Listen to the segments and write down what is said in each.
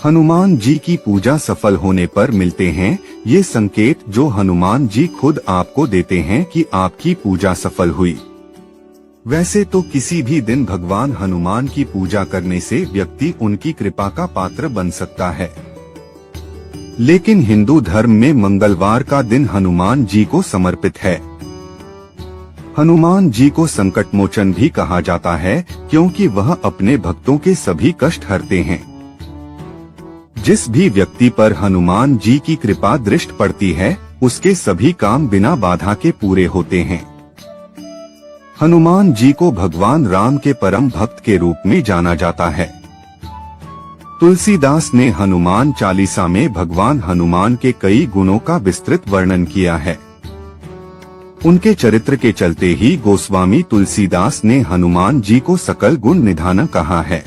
हनुमान जी की पूजा सफल होने पर मिलते हैं ये संकेत जो हनुमान जी खुद आपको देते हैं कि आपकी पूजा सफल हुई। वैसे तो किसी भी दिन भगवान हनुमान की पूजा करने से व्यक्ति उनकी कृपा का पात्र बन सकता है, लेकिन हिंदू धर्म में मंगलवार का दिन हनुमान जी को समर्पित है। हनुमान जी को संकट मोचन भी कहा जाता है क्योंकि वह अपने भक्तों के सभी कष्ट हरते हैं। जिस भी व्यक्ति पर हनुमान जी की कृपा दृष्ट पड़ती है उसके सभी काम बिना बाधा के पूरे होते हैं। हनुमान जी को भगवान राम के परम भक्त के रूप में जाना जाता है। तुलसीदास ने हनुमान चालीसा में भगवान हनुमान के कई गुणों का विस्तृत वर्णन किया है। उनके चरित्र के चलते ही गोस्वामी तुलसीदास ने हनुमान जी को सकल गुण निधान कहा है।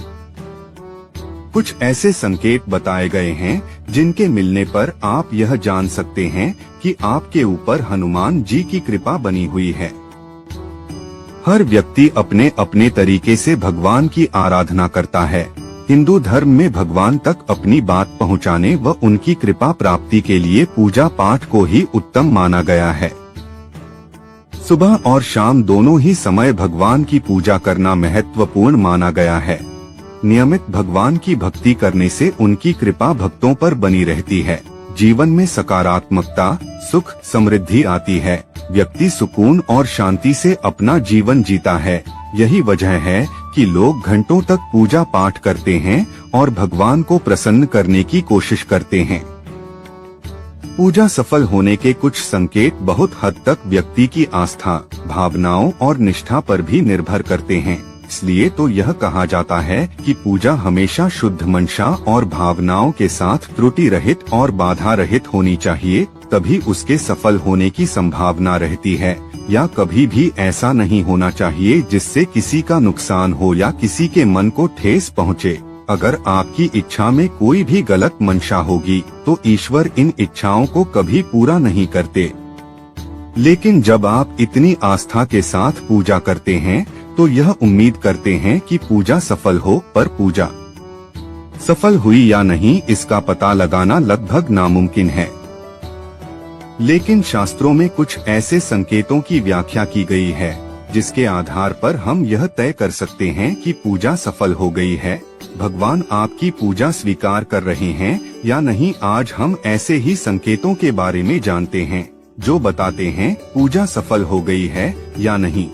कुछ ऐसे संकेत बताए गए हैं जिनके मिलने पर आप यह जान सकते हैं कि आपके ऊपर हनुमान जी की कृपा बनी हुई है। हर व्यक्ति अपने अपने तरीके से भगवान की आराधना करता है। हिंदू धर्म में भगवान तक अपनी बात पहुंचाने व उनकी कृपा प्राप्ति के लिए पूजा पाठ को ही उत्तम माना गया है। सुबह और शाम दोनों ही समय भगवान की पूजा करना महत्वपूर्ण माना गया है। नियमित भगवान की भक्ति करने से उनकी कृपा भक्तों पर बनी रहती है। जीवन में सकारात्मकता, सुख, समृद्धि आती है। व्यक्ति सुकून और शांति से अपना जीवन जीता है। यही वजह है कि लोग घंटों तक पूजा पाठ करते हैं और भगवान को प्रसन्न करने की कोशिश करते हैं। पूजा सफल होने के कुछ संकेत बहुत हद तक व्यक्ति की आस्था, भावनाओं और निष्ठा पर भी निर्भर करते हैं। इसलिए तो यह कहा जाता है कि पूजा हमेशा शुद्ध मंशा और भावनाओं के साथ त्रुटि रहित और बाधा रहित होनी चाहिए, तभी उसके सफल होने की संभावना रहती है। या कभी भी ऐसा नहीं होना चाहिए जिससे किसी का नुकसान हो या किसी के मन को ठेस पहुँचे। अगर आपकी इच्छा में कोई भी गलत मंशा होगी तो ईश्वर इन इच्छाओं को कभी पूरा नहीं करते। लेकिन जब आप इतनी आस्था के साथ पूजा करते हैं तो यह उम्मीद करते हैं कि पूजा सफल हो, पर पूजा सफल हुई या नहीं इसका पता लगाना लगभग नामुमकिन है। लेकिन शास्त्रों में कुछ ऐसे संकेतों की व्याख्या की गई है जिसके आधार पर हम यह तय कर सकते हैं कि पूजा सफल हो गई है। भगवान आपकी पूजा स्वीकार कर रहे हैं या नहीं, आज हम ऐसे ही संकेतों के बारे में जानते हैं जो बताते हैं पूजा सफल हो गई है या नहीं।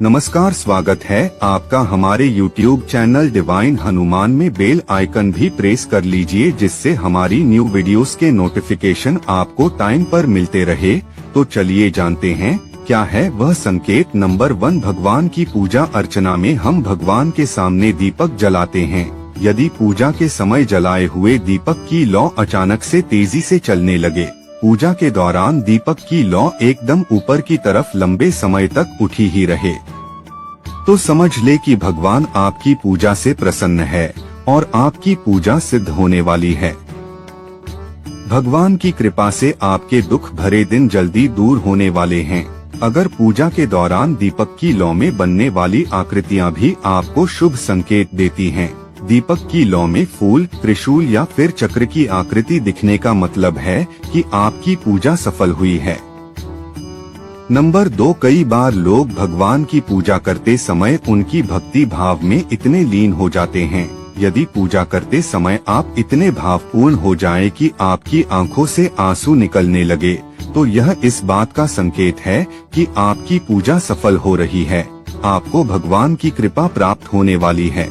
नमस्कार, स्वागत है आपका हमारे YouTube चैनल डिवाइन हनुमान में। बेल आइकन भी प्रेस कर लीजिए जिससे हमारी न्यू वीडियोस के नोटिफिकेशन आपको टाइम पर मिलते रहे। तो चलिए जानते हैं क्या है वह संकेत। नंबर 1, भगवान की पूजा अर्चना में हम भगवान के सामने दीपक जलाते हैं। यदि पूजा के समय जलाए हुए दीपक की लौ अचानक से तेजी से चलने लगे, पूजा के दौरान दीपक की लौ एकदम ऊपर की तरफ लंबे समय तक उठी ही रहे, तो समझ ले कि भगवान आपकी पूजा से प्रसन्न है और आपकी पूजा सिद्ध होने वाली है। भगवान की कृपा से आपके दुख भरे दिन जल्दी दूर होने वाले हैं। अगर पूजा के दौरान दीपक की लौ में बनने वाली आकृतियां भी आपको शुभ संकेत देती हैं। दीपक की लौ में फूल, त्रिशूल या फिर चक्र की आकृति दिखने का मतलब है कि आपकी पूजा सफल हुई है। नंबर 2, कई बार लोग भगवान की पूजा करते समय उनकी भक्ति भाव में इतने लीन हो जाते हैं। यदि पूजा करते समय आप इतने भावपूर्ण हो जाएं कि आपकी आंखों से आंसू निकलने लगे, तो यह इस बात का संकेत है कि आपकी पूजा सफल हो रही है। आपको भगवान की कृपा प्राप्त होने वाली है।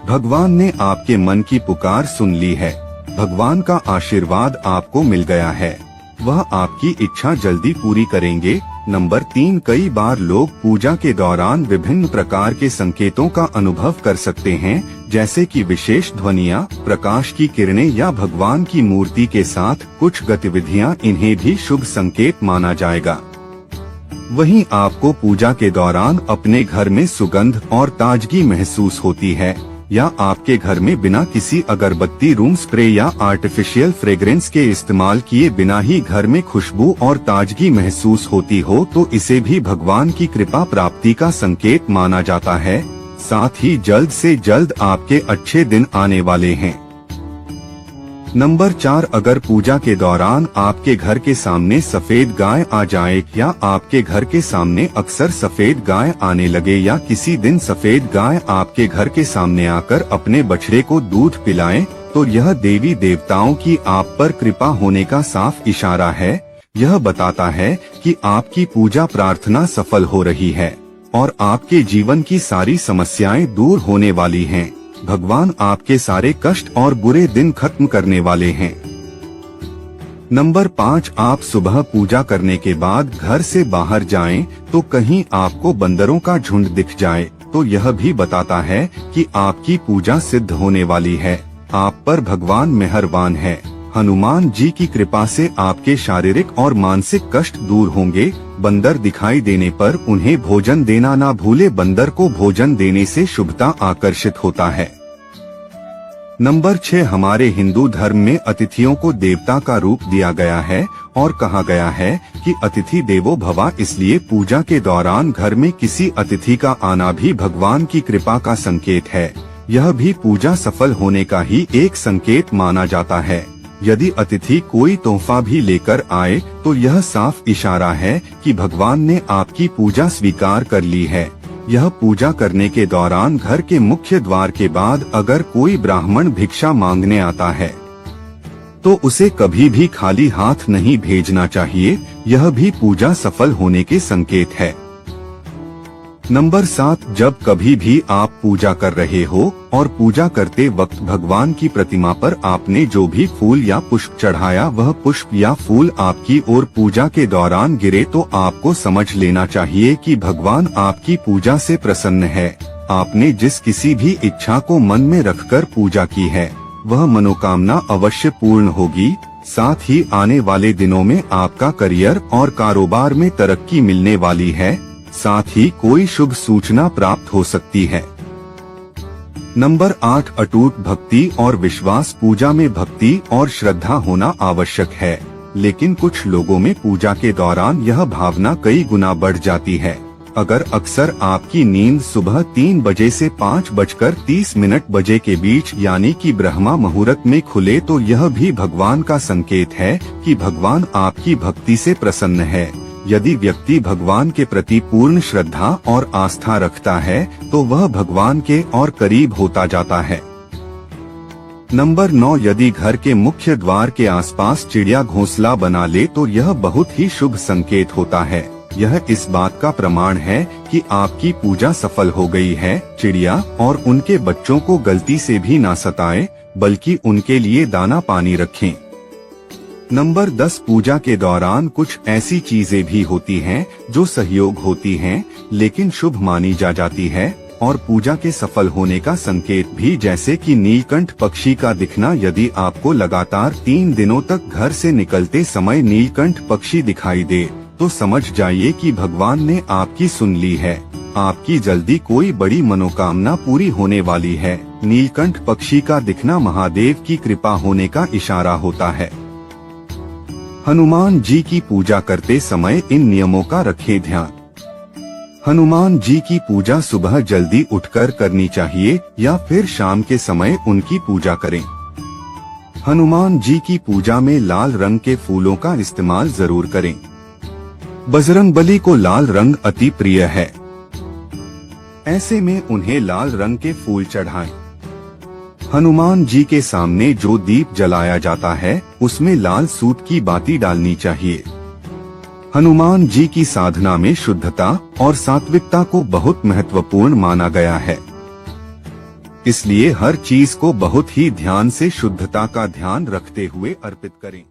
भगवान ने आपके मन की पुकार सुन ली है। भगवान का आशीर्वाद आपको मिल गया है। वह आपकी इच्छा जल्दी पूरी करेंगे। नंबर 3, कई बार लोग पूजा के दौरान विभिन्न प्रकार के संकेतों का अनुभव कर सकते हैं, जैसे कि विशेष ध्वनियाँ, प्रकाश की किरणें या भगवान की मूर्ति के साथ कुछ गतिविधियाँ। इन्हें भी शुभ संकेत माना जाएगा। वहीं आपको पूजा के दौरान अपने घर में सुगंध और ताजगी महसूस होती है, या आपके घर में बिना किसी अगरबत्ती, रूम स्प्रे या आर्टिफिशियल फ्रेग्रेंस के इस्तेमाल किए बिना ही घर में खुशबू और ताजगी महसूस होती हो, तो इसे भी भगवान की कृपा प्राप्ति का संकेत माना जाता है। साथ ही जल्द से जल्द आपके अच्छे दिन आने वाले हैं। नंबर 4, अगर पूजा के दौरान आपके घर के सामने सफेद गाय आ जाए या आपके घर के सामने अक्सर सफेद गाय आने लगे या किसी दिन सफेद गाय आपके घर के सामने आकर अपने बछड़े को दूध पिलाए, तो यह देवी देवताओं की आप पर कृपा होने का साफ इशारा है। यह बताता है कि आपकी पूजा प्रार्थना सफल हो रही है और आपके जीवन की सारी समस्याएं दूर होने वाली हैं। भगवान आपके सारे कष्ट और बुरे दिन खत्म करने वाले हैं। नंबर 5, आप सुबह पूजा करने के बाद घर से बाहर जाएं तो कहीं आपको बंदरों का झुंड दिख जाए तो यह भी बताता है कि आपकी पूजा सिद्ध होने वाली है। आप पर भगवान मेहरबान है। हनुमान जी की कृपा से आपके शारीरिक और मानसिक कष्ट दूर होंगे। बंदर दिखाई देने पर उन्हें भोजन देना ना भूले। बंदर को भोजन देने से शुभता आकर्षित होता है। नंबर 6, हमारे हिंदू धर्म में अतिथियों को देवता का रूप दिया गया है और कहा गया है कि अतिथि देवो भव, इसलिए पूजा के दौरान घर में किसी अतिथि का आना भी भगवान की कृपा का संकेत है। यह भी पूजा सफल होने का ही एक संकेत माना जाता है। यदि अतिथि कोई तोहफा भी लेकर आए तो यह साफ इशारा है कि भगवान ने आपकी पूजा स्वीकार कर ली है। यह पूजा करने के दौरान घर के मुख्य द्वार के बाद अगर कोई ब्राह्मण भिक्षा मांगने आता है तो उसे कभी भी खाली हाथ नहीं भेजना चाहिए। यह भी पूजा सफल होने के संकेत है। नंबर 7, जब कभी भी आप पूजा कर रहे हो और पूजा करते वक्त भगवान की प्रतिमा पर आपने जो भी फूल या पुष्प चढ़ाया वह पुष्प या फूल आपकी ओर पूजा के दौरान गिरे तो आपको समझ लेना चाहिए कि भगवान आपकी पूजा से प्रसन्न है। आपने जिस किसी भी इच्छा को मन में रखकर पूजा की है वह मनोकामना अवश्य पूर्ण होगी। साथ ही आने वाले दिनों में आपका करियर और कारोबार में तरक्की मिलने वाली है। साथ ही कोई शुभ सूचना प्राप्त हो सकती है। नंबर 8, अटूट भक्ति और विश्वास। पूजा में भक्ति और श्रद्धा होना आवश्यक है, लेकिन कुछ लोगों में पूजा के दौरान यह भावना कई गुना बढ़ जाती है। अगर अक्सर आपकी नींद सुबह 3 बजे से 5:30 बजे के बीच यानी कि ब्रह्मा मुहूर्त में खुले तो यह भी भगवान का संकेत है कि भगवान आपकी भक्ति से प्रसन्न है। यदि व्यक्ति भगवान के प्रति पूर्ण श्रद्धा और आस्था रखता है तो वह भगवान के और करीब होता जाता है। नंबर 9, यदि घर के मुख्य द्वार के आसपास चिड़िया घोंसला बना ले तो यह बहुत ही शुभ संकेत होता है। यह इस बात का प्रमाण है कि आपकी पूजा सफल हो गई है। चिड़िया और उनके बच्चों को गलती से भी ना सताएं, बल्कि उनके लिए दाना पानी रखें। नंबर 10, पूजा के दौरान कुछ ऐसी चीजें भी होती हैं जो सहयोग होती हैं लेकिन शुभ मानी जाती है और पूजा के सफल होने का संकेत भी, जैसे कि नीलकंठ पक्षी का दिखना। यदि आपको लगातार 3 दिनों तक घर से निकलते समय नीलकंठ पक्षी दिखाई दे तो समझ जाइए कि भगवान ने आपकी सुन ली है। आपकी जल्दी कोई बड़ी मनोकामना पूरी होने वाली है। नीलकंठ पक्षी का दिखना महादेव की कृपा होने का इशारा होता है। हनुमान जी की पूजा करते समय इन नियमों का रखें ध्यान। हनुमान जी की पूजा सुबह जल्दी उठकर करनी चाहिए या फिर शाम के समय उनकी पूजा करें। हनुमान जी की पूजा में लाल रंग के फूलों का इस्तेमाल जरूर करें। बजरंगबली को लाल रंग अति प्रिय है, ऐसे में उन्हें लाल रंग के फूल चढ़ाएं। हनुमान जी के सामने जो दीप जलाया जाता है उसमें लाल सूत की बाती डालनी चाहिए। हनुमान जी की साधना में शुद्धता और सात्विकता को बहुत महत्वपूर्ण माना गया है, इसलिए हर चीज को बहुत ही ध्यान से शुद्धता का ध्यान रखते हुए अर्पित करें।